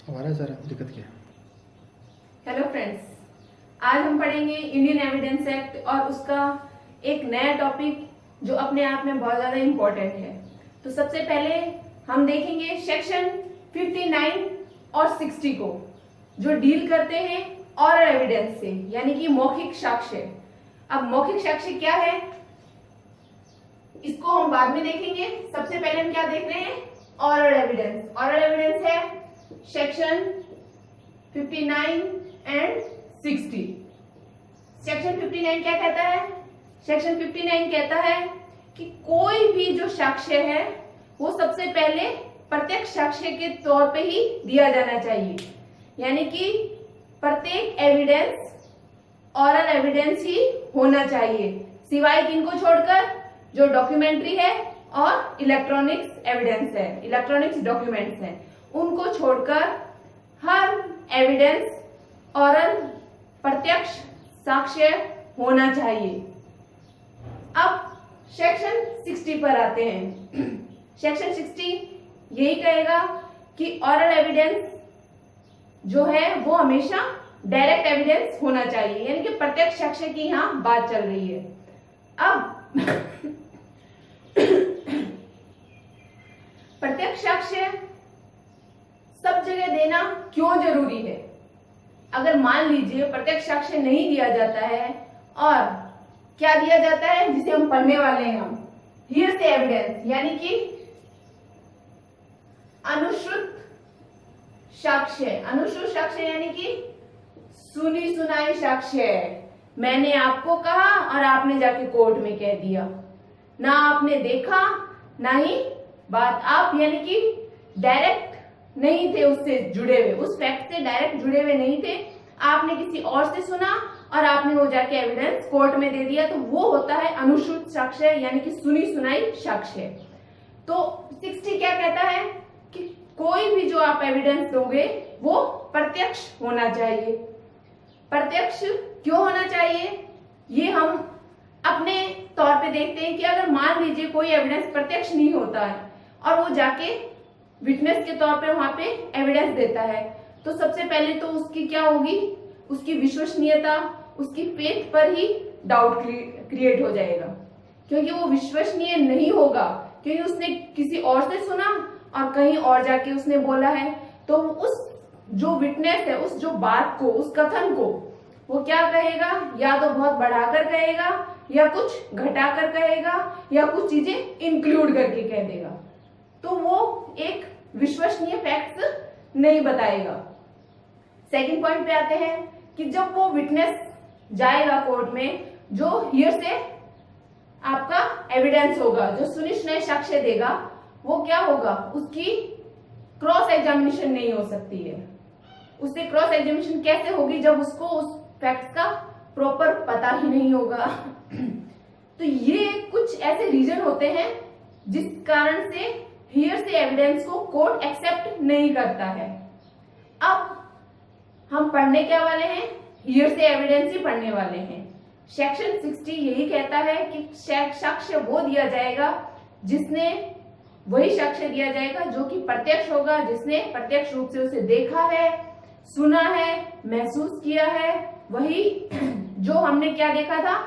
हमारा सर दिक्कत क्या है? हेलो फ्रेंड्स, आज हम पढ़ेंगे इंडियन एविडेंस एक्ट और उसका एक नया टॉपिक जो अपने आप में बहुत ज़्यादा इम्पोर्टेंट है। तो सबसे पहले हम देखेंगे सेक्शन 59 और 60 को, जो डील करते हैं ऑरल एविडेंस से, यानी कि मौखिक साक्ष्य। अब मौखिक साक्ष्य क्या है इसको हम बाद में देखेंगे। सबसे पहले हम क्या देख रहे हैं? Oral evidence. ऑरल एविडेंस है सेक्शन 59 एंड 60। सेक्शन 59 क्या कहता है? सेक्शन 59 कहता है कि कोई भी जो साक्ष्य है वो सबसे पहले प्रत्यक्ष साक्ष्य के तौर पे ही दिया जाना चाहिए, यानी कि प्रत्येक एविडेंस ऑरल एविडेंस ही होना चाहिए, सिवाय किनको छोड़कर? जो डॉक्यूमेंट्री है और इलेक्ट्रॉनिक्स एविडेंस है, इलेक्ट्रॉनिक्स डॉक्यूमेंट्स हैं, उनको छोड़कर हर एविडेंस ऑरल प्रत्यक्ष साक्ष्य होना चाहिए। अब सेक्शन 60 पर आते हैं। सेक्शन 60 यही कहेगा कि ऑरल एविडेंस जो है वो हमेशा डायरेक्ट एविडेंस होना चाहिए, यानी कि प्रत्यक्ष साक्ष्य की यहां बात चल रही है। अब प्रत्यक्ष साक्ष्य सब जगह देना क्यों जरूरी है? अगर मान लीजिए प्रत्यक्ष साक्ष्य नहीं दिया जाता है और क्या दिया जाता है जिसे हम पढ़ने वाले हैं, हम हियर से एविडेंस, यानी कि अनुश्रुत साक्ष्य। अनुश्रुत साक्ष्य यानी कि सुनी सुनाई साक्ष्य। मैंने आपको कहा और आपने जाके कोर्ट में कह दिया, ना आपने देखा ना ही बात, आप यानी कि डायरेक्ट नहीं थे उससे जुड़े हुए, उस फैक्ट से डायरेक्ट जुड़े हुए नहीं थे, आपने किसी और से सुना और आपने वो जाके एविडेंस कोर्ट में दे दिया, तो वो होता है अनुश्रुत साक्ष्य, यानी कि सुनी सुनाई साक्ष्य। तो 60 क्या कहता है कि कोई भी जो आप एविडेंस दोगे वो प्रत्यक्ष होना चाहिए। प्रत्यक्ष क्यों होना चाहिए ये हम अपने तौर पे देखते हैं कि अगर मान लीजिए कोई एविडेंस प्रत्यक्ष नहीं होता है और वो जाके विटनेस के तौर पे वहां पे एविडेंस देता है, तो सबसे पहले तो उसकी क्या होगी? उसकी विश्वसनीयता, उसकी फेथ पर ही डाउट क्रिएट हो जाएगा, क्योंकि वो विश्वसनीय नहीं होगा, क्योंकि उसने किसी और से सुना और कहीं और जाके उसने बोला है। तो उस जो विटनेस है, उस जो बात को, उस कथन को वो क्या कहेगा? या तो बहुत बढ़ाकर कहेगा, या कुछ घटाकर कहेगा, या कुछ चीजें इंक्लूड करके कह देगा, तो वो एक विश्वसनीय फैक्ट्स नहीं बताएगा। सेकंड पॉइंट पे आते हैं कि जब वो विटनेस जाएगा कोर्ट में, जो हियर से आपका एविडेंस होगा, जो सुनी सुनाई साक्ष्य देगा, वो क्या होगा? उसकी क्रॉस एग्जामिनेशन नहीं हो सकती है। उससे क्रॉस एग्जामिनेशन कैसे होगी? जब उसको उस फैक्ट्स का प्रॉपर पता ही नहीं होगा। तो ये कुछ ऐसे रीजन होते हैं जिस कारण से हियर से एविडेंस को कोर्ट एक्सेप्ट नहीं करता है। अब हम पढ़ने क्या वाले हैं? हियर से एविडेंस ही पढ़ने वाले हैं। सेक्शन 60 यही कहता है कि साक्ष्य वो दिया जाएगा जिसने, वही साक्ष्य दिया जाएगा जो कि प्रत्यक्ष होगा, जिसने प्रत्यक्ष रूप से उसे देखा है, सुना है, महसूस किया है। वही जो हमने क्या देखा था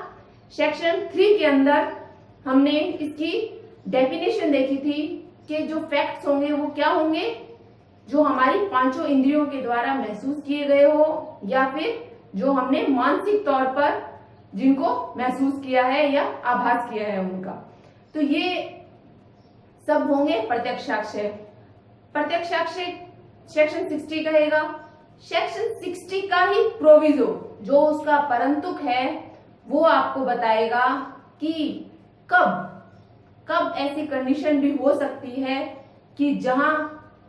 सेक्शन 3 के अंदर, हमने इसकी डेफिनेशन देखी थी कि जो फैक्ट्स होंगे वो क्या होंगे? जो हमारी पांचों इंद्रियों के द्वारा महसूस किए गए हो, या फिर जो हमने मानसिक तौर पर जिनको महसूस किया है या आभास किया है उनका। तो ये सब होंगे प्रत्यक्ष साक्ष्य। प्रत्यक्ष साक्ष्य सेक्शन 60 कहेगा। सेक्शन 60 का ही प्रोविजो, जो उसका परंतुक है, वो आपको बताएगा कि कब कब ऐसी कंडीशन भी हो सकती है कि जहां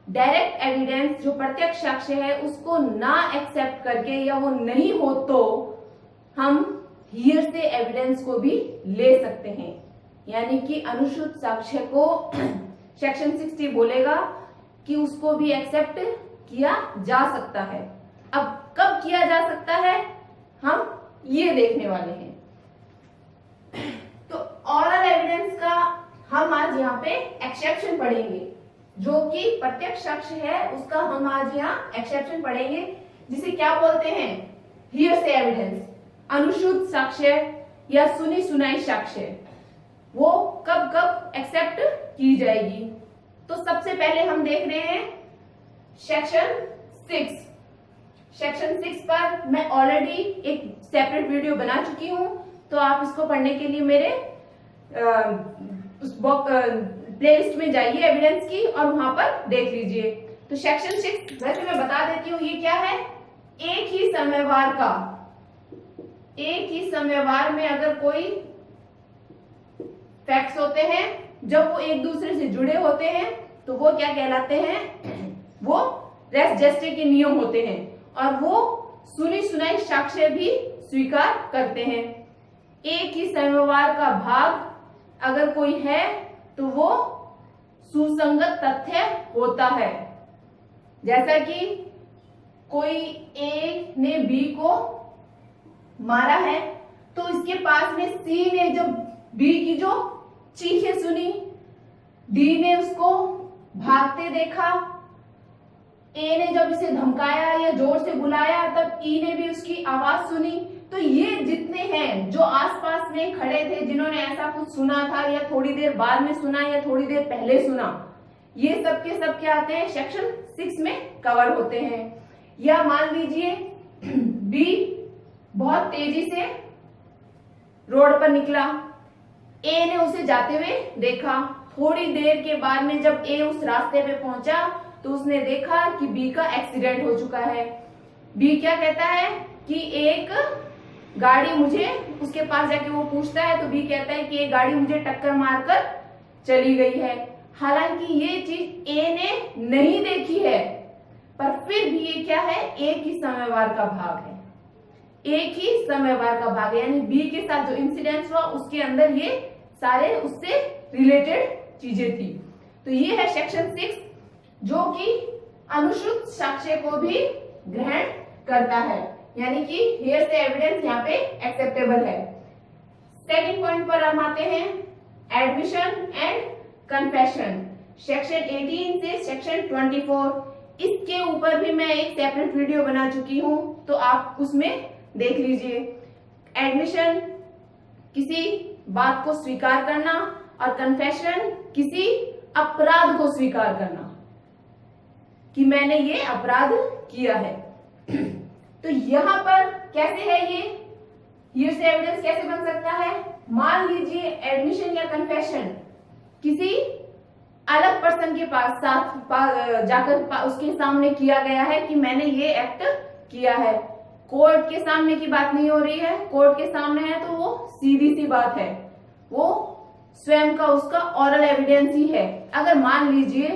डायरेक्ट एविडेंस, जो प्रत्यक्ष साक्ष्य है, उसको ना एक्सेप्ट करके या वो नहीं हो तो हम हियर से एविडेंस को भी ले सकते हैं, यानी कि अनुश्रुत साक्ष्य को सेक्शन 60 बोलेगा कि उसको भी एक्सेप्ट किया जा सकता है। अब कब किया जा सकता है हम ये देखने वाले हैं। तो ऑरल एविडेंस का हम आज यहाँ पे एक्सेप्शन पढ़ेंगे, जो कि प्रत्यक्ष साक्ष्य है उसका हम आज यहाँ एक्सेप्शन पढ़ेंगे, जिसे क्या बोलते हैं, हियरसे एविडेंस, अनुश्रुत साक्ष्य या सुनी सुनाई साक्ष्य। वो कब कब एक्सेप्ट की जाएगी। तो सबसे पहले हम देख रहे हैं सेक्शन 6। सेक्शन 6 पर मैं ऑलरेडी एक सेपरेट वीडियो बना चुकी हूं, तो आप इसको पढ़ने के लिए मेरे उस प्लेलिस्ट में जाइए एविडेंस की और वहां पर देख लीजिए। तो सेक्शन 6 वैसे मैं बता देती हूँ ये क्या है। एक ही समयवार में अगर कोई फैक्ट्स होते हैं, जब वो एक दूसरे से जुड़े होते हैं तो वो क्या कहलाते हैं, वो रेस जेस्टे के नियम होते हैं और वो सुनी सुनाई साक्ष्य भी स्वीकार करते हैं। एक ही समयवार का भाग अगर कोई है तो वो सुसंगत तथ्य होता है। जैसा कि कोई ए ने बी को मारा है तो इसके पास में सी ने जब बी की जो चीखें सुनी, डी ने उसको भागते देखा, ए ने जब इसे धमकाया या जोर से बुलाया तब ई ने भी उसकी आवाज सुनी। तो ये जितने हैं जो आसपास में खड़े थे, जिन्होंने ऐसा कुछ सुना था या थोड़ी देर बाद में सुना या थोड़ी देर पहले सुना, ये सब के सब क्या आते हैं, सेक्शन 6 में कवर होते हैं। या मान लीजिए बी बहुत तेजी से रोड पर निकला, ए ने उसे जाते हुए देखा। थोड़ी देर के बाद में जब ए उस रास्ते पे पहुंचा तो उसने देखा कि बी का एक्सीडेंट हो चुका है। बी क्या कहता है कि एक गाड़ी मुझे, उसके पास जाके वो पूछता है तो बी कहता है कि एक गाड़ी मुझे टक्कर मारकर चली गई है। हालांकि ये चीज ए ने नहीं देखी है, पर फिर भी ये क्या है, एक ही समयवार का भाग है। एक ही समयवार का भाग है, यानी बी के साथ जो इंसिडेंट हुआ उसके अंदर ये सारे उससे रिलेटेड चीजें थी। तो ये है सेक्शन 6 जो कि अनुश्रुत साक्ष्य को भी ग्रहण करता है, यानी कि हियरसे एविडेंस यहाँ पे एक्सेप्टेबल है। सेकंड पॉइंट पर हम आते हैं, एडमिशन एंड कन्फेशन, सेक्शन 18 से सेक्शन 24। इसके ऊपर भी मैं एक सेपरेट वीडियो बना चुकी हूं, तो आप उसमें देख लीजिए। एडमिशन किसी बात को स्वीकार करना और कन्फेशन किसी अपराध को स्वीकार करना कि मैंने ये अपराध किया है। तो यहां पर कैसे है ये हियरसे एविडेंस कैसे बन सकता है। मान लीजिए एडमिशन या कन्फेशन किसी अलग पर्सन के पास जाकर उसके सामने किया गया है कि मैंने ये एक्ट किया है। कोर्ट के सामने की बात नहीं हो रही है, कोर्ट के सामने है तो वो सीधी सी बात है, वो स्वयं का उसका ऑरल एविडेंस ही है। अगर मान लीजिए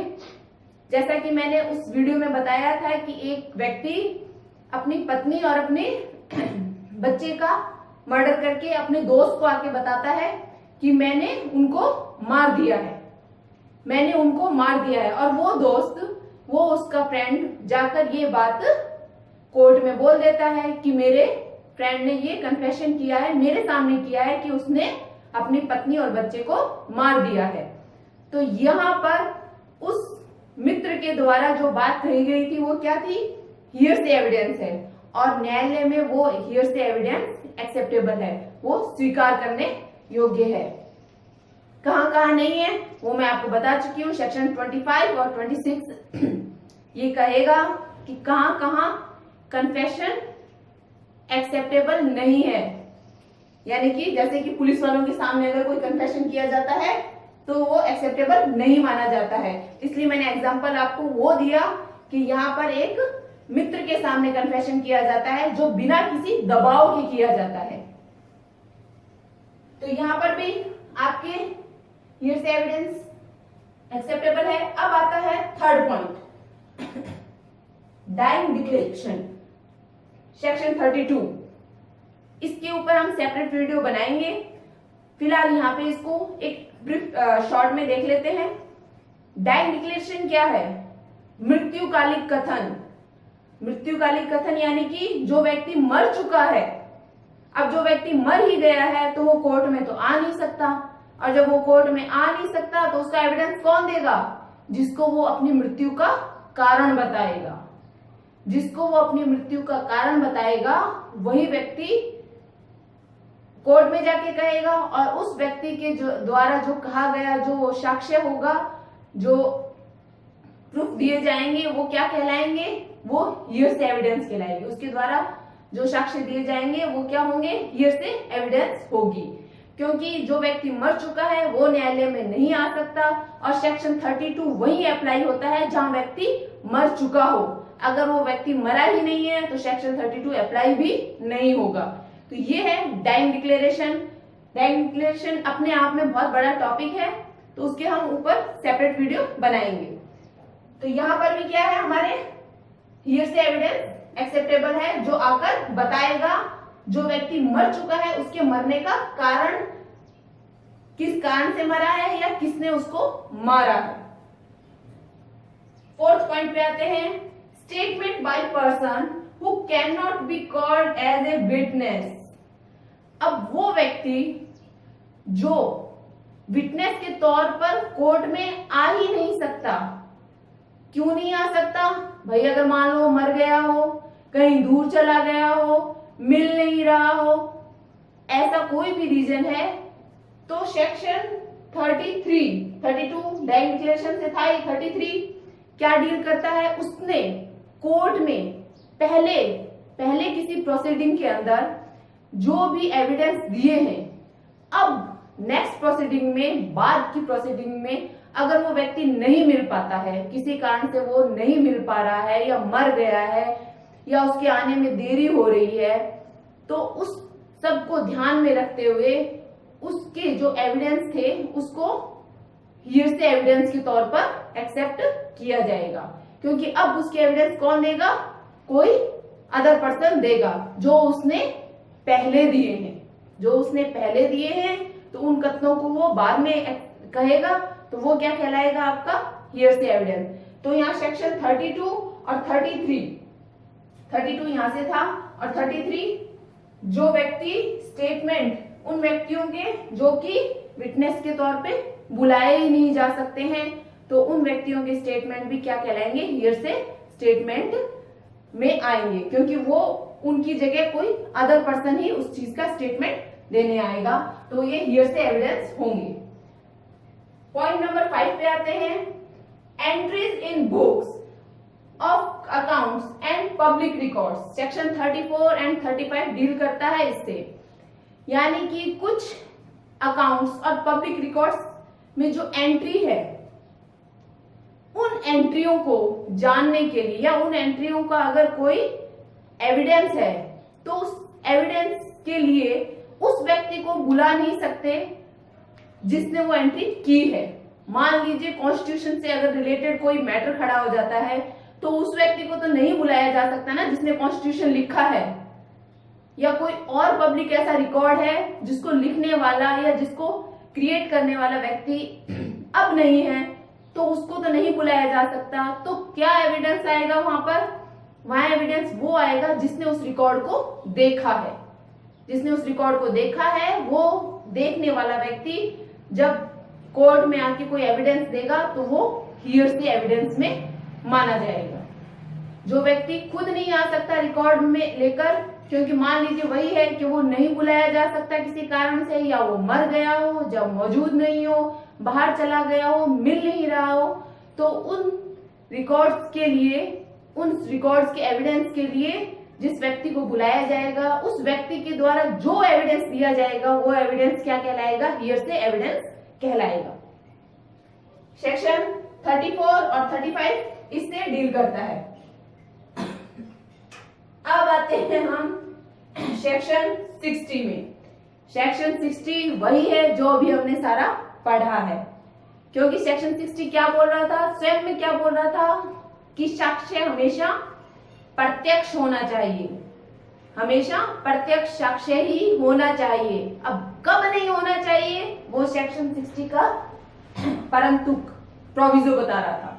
जैसा कि मैंने उस वीडियो में बताया था कि एक व्यक्ति अपनी पत्नी और अपने बच्चे का मर्डर करके अपने दोस्त को आके बताता है कि मैंने उनको मार दिया है, मैंने उनको मार दिया है, और वो दोस्त, वो उसका फ्रेंड जाकर ये बात कोर्ट में बोल देता है कि मेरे फ्रेंड ने ये कन्फेशन किया है, मेरे सामने किया है कि उसने अपनी पत्नी और बच्चे को मार दिया है। तो यहाँ पर उस मित्र के द्वारा जो बात कही गई थी वो क्या थी, हियरसे एविडेंस है, और न्यायालय में वो हियरसे एविडेंस एक्सेप्टेबल है, वो स्वीकार करने योग्य है। कहां कहां नहीं है वो मैं आपको बता चुकी हूँ। सेक्शन 25 और 26 ये कहेगा कि कहां कहां कन्फेशन एक्सेप्टेबल नहीं है, यानी कि जैसे कि पुलिस वालों के सामने अगर कोई कन्फेशन किया जाता है तो वो एक्सेप्टेबल नहीं माना जाता है। इसलिए मैंने एग्जांपल आपको वो दिया कि यहाँ पर एक मित्र के सामने कन्फेशन किया जाता है जो बिना किसी दबाव के किया जाता है। तो यहाँ पर भी आपके हियरसे एविडेंस एक्सेप्टेबल है। अब आता है third point, dying declaration, section 32। इसके ऊपर हम सेपरेट वीडियो बनाएंगे, फिलहाल यहाँ पे इसको एक ब्रीफ शॉर्ट में देख लेते हैं। डाइंग डिक्लेरेशन क्या है, मृत्युकालिक कथन। मृत्युकालिक कथन यानी कि जो व्यक्ति मर चुका है, अब जो व्यक्ति मर ही गया है तो वो कोर्ट में तो आ नहीं सकता, और जब वो कोर्ट में आ नहीं सकता तो उसका एविडेंस कौन देगा, जिसको वो अपनी मृत्यु का कारण बताएगा। जिसको वो अपनी मृत्यु का कारण बताएगा वही व्यक्ति कोर्ट में जाके कहेगा, और उस व्यक्ति के द्वारा जो कहा गया जो साक्ष्य होगा, जो प्रूफ दिए जाएंगे, वो क्या कहलाएंगे? वो हियरसे एविडेंस कहलाएंगे। उसके द्वारा जो साक्ष्य दिए जाएंगे वो क्या होंगे? हियरसे एविडेंस होगी। क्योंकि जो व्यक्ति मर चुका है वो न्यायालय में नहीं आ सकता, और सेक्शन 32 वही अप्लाई होता है जहां व्यक्ति मर चुका हो। अगर वो व्यक्ति मरा ही नहीं है तो सेक्शन 32 अप्लाई भी नहीं होगा। तो ये है डाइंग डिक्लेरेशन। डाइंग डिक्लेरेशन अपने आप में बहुत बड़ा टॉपिक है, तो उसके हम ऊपर सेपरेट वीडियो बनाएंगे। तो यहाँ पर भी क्या है, हमारे हियरसे एविडेंस एक्सेप्टेबल है, जो आकर बताएगा जो व्यक्ति मर चुका है उसके मरने का कारण, किस कारण से मरा है या किसने उसको मारा है। फोर्थ पॉइंट पे आते हैं, statement by person who can not be called as a witness. अब वो व्यक्ति जो विटनेस के तौर पर कोर्ट में आ ही नहीं सकता। क्यों नहीं आ सकता भाई? अगर मान लो मर गया हो, कहीं दूर चला गया हो, मिल नहीं रहा हो, ऐसा कोई भी रीजन है, तो सेक्शन 32 डाइंग डिक्लेरेशन से था, 33 क्या डील करता है? उसने कोर्ट में पहले किसी प्रोसीडिंग के अंदर जो भी एविडेंस दिए हैं, अब नेक्स्ट प्रोसीडिंग में, बाद की प्रोसीडिंग में अगर वो व्यक्ति नहीं मिल पाता है, किसी कारण से वो नहीं मिल पा रहा है या मर गया है या उसके आने में देरी हो रही है, तो उस सब को ध्यान में रखते हुए उसके जो एविडेंस थे उसको हियरसे एविडेंस के तौर पर एक्सेप्ट किया जाएगा। क्योंकि अब उसके एविडेंस कौन देगा? कोई अदर पर्सन देगा, जो उसने पहले दिए हैं। जो उसने पहले दिए हैं तो उन कथनों को वो बाद में कहेगा, तो वो क्या कहलाएगा? आपका हियरसे एविडेंस। तो यहाँ सेक्शन 32 और 32 यहां से था, और 33 जो व्यक्ति स्टेटमेंट, उन व्यक्तियों के जो कि विटनेस के तौर पे बुलाए ही नहीं जा सकते हैं, तो उन व्यक्तियों के स्टेटमेंट भी क्या कहलाएंगे? हियरसे स्टेटमेंट में आएंगे, क्योंकि वो उनकी जगह कोई अदर पर्सन ही उस चीज का स्टेटमेंट देने आएगा, तो ये हियरसे एविडेंस होंगे। पॉइंट नंबर 5 पे आते हैं, entries in books of accounts and public records. Section 34 and 35 deal करता है इससे। यानी कि कुछ अकाउंट्स और पब्लिक रिकॉर्ड्स में जो एंट्री है, उन एंट्रियों को जानने के लिए या उन एंट्रियों का अगर कोई एविडेंस है, तो उस एविडेंस के लिए उस व्यक्ति को बुला नहीं सकते जिसने वो एंट्री की है। मान लीजिए कॉन्स्टिट्यूशन से अगर रिलेटेड कोई मैटर खड़ा हो जाता है, तो उस व्यक्ति को तो नहीं बुलाया जा सकता ना जिसने कॉन्स्टिट्यूशन लिखा है, या कोई और पब्लिक ऐसा रिकॉर्ड है जिसको लिखने वाला या जिसको क्रिएट करने वाला व्यक्ति अब नहीं है, तो उसको तो नहीं बुलाया जा सकता। तो क्या एविडेंस आएगा वहां पर? वहां एविडेंस वो आएगा जिसने उस रिकॉर्ड को देखा है। जिसने उस रिकॉर्ड को देखा है, वो देखने वाला व्यक्ति जब कोर्ट में आके कोई एविडेंस देगा तो वो हियरसे एविडेंस में माना जाएगा। जो व्यक्ति खुद नहीं आ सकता रिकॉर्ड में लेकर, क्योंकि मान लीजिए वही है कि वो नहीं बुलाया जा सकता किसी कारण से, या वो मर गया हो, जब मौजूद नहीं हो, बाहर चला गया हो, मिल नहीं रहा हो, तो उन रिकॉर्ड्स के लिए, उन रिकॉर्ड्स के एविडेंस के लिए जिस व्यक्ति को बुलाया जाएगा, उस व्यक्ति के द्वारा जो एविडेंस दिया जाएगा वो एविडेंस क्या कहलाएगा? हियरसे एविडेंस कहलाएगा। सेक्शन 34 और 35 इससे डील करता है। अब आते हैं हम सेक्शन 60 में। सेक्शन 60 वही है जो अभी हमने सारा पढ़ा है, क्योंकि सेक्शन 60 क्या बोल रहा था? स्वयं में क्या बोल रहा था कि साक्ष्य हमेशा प्रत्यक्ष होना चाहिए, हमेशा प्रत्यक्ष साक्ष्य ही होना चाहिए। अब कब नहीं होना चाहिए वो सेक्शन 60 का परंतु प्रोविजो बता रहा था।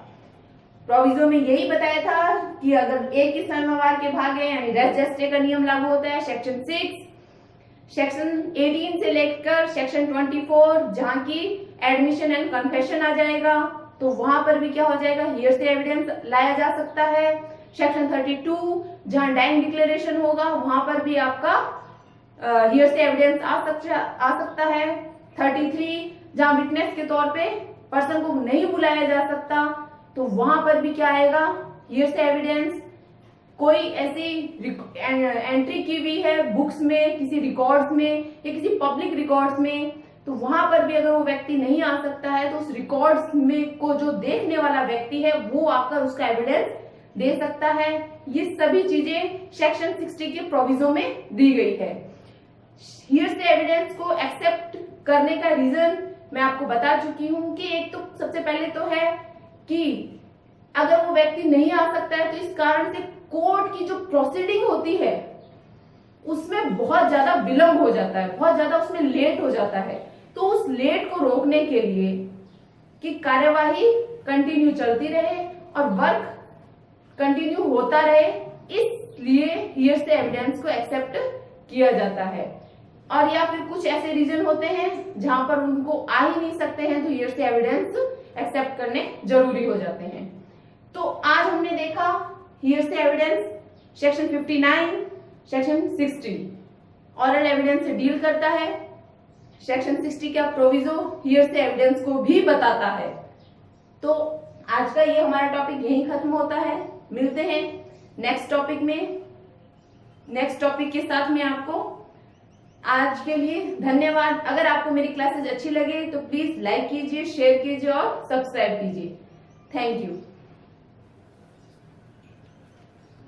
प्रोविजो में यही बताया था कि अगर एक ही समय के भाग है, यानी रेस जस्टे का नियम लागू होता है। सेक्शन 6, सेक्शन 18 से लेकर सेक्शन 24 जहां की एडमिशन एंड कन्फेशन आ जाएगा, तो वहां पर भी क्या हो जाएगा, हियर से एविडेंस लाया जा सकता है। सेक्शन 32 जहां डाइंग डिक्लेरेशन होगा वहां पर भी आपका हियर से एविडेंस आ सकता है। 33 जहां विटनेस के तौर पे पर्सन को नहीं बुलाया जा सकता तो वहां पर भी क्या आएगा, हियर से एविडेंस। कोई ऐसी एंट्री की हुई है बुक्स में, किसी रिकॉर्ड्स में या किसी पब्लिक रिकॉर्ड्स में, तो वहां पर भी अगर वो व्यक्ति नहीं आ सकता है तो उस रिकॉर्ड्स में को जो देखने वाला व्यक्ति है वो आकर उसका एविडेंस दे सकता है। ये सभी चीजें सेक्शन 60 के प्रोविजो में दी गई है। हियर से एविडेंस को एक्सेप्ट करने का रीजन मैं आपको बता चुकी हूं कि एक तो सबसे पहले तो है कि अगर वो व्यक्ति नहीं आ सकता है तो इस कारण से कोर्ट की जो प्रोसीडिंग होती है उसमें बहुत ज्यादा विलंब हो जाता है, बहुत ज्यादा उसमें लेट हो जाता है। तो उस लेट को रोकने के लिए कि कार्यवाही कंटिन्यू चलती रहे और वर्क कंटिन्यू होता रहे, इसलिए हियर से एविडेंस को एक्सेप्ट किया जाता है। और या फिर कुछ ऐसे रीजन होते हैं जहां पर उनको आ ही नहीं सकते हैं तो हियर से एविडेंस एक्सेप्ट करने जरूरी हो जाते हैं। तो आज हमने देखा हियर से evidence section 59, section 60 oral evidence से डील करता है। सेक्शन 60 का प्रोविजो हियर से एविडेंस को भी बताता है। तो आज का ये हमारा टॉपिक यहीं खत्म होता है। मिलते हैं नेक्स्ट टॉपिक में, नेक्स्ट टॉपिक के साथ में आपको। आज के लिए धन्यवाद। अगर आपको मेरी क्लासेस अच्छी लगे तो प्लीज लाइक कीजिए, शेयर कीजिए और सब्सक्राइब कीजिए। Thank you.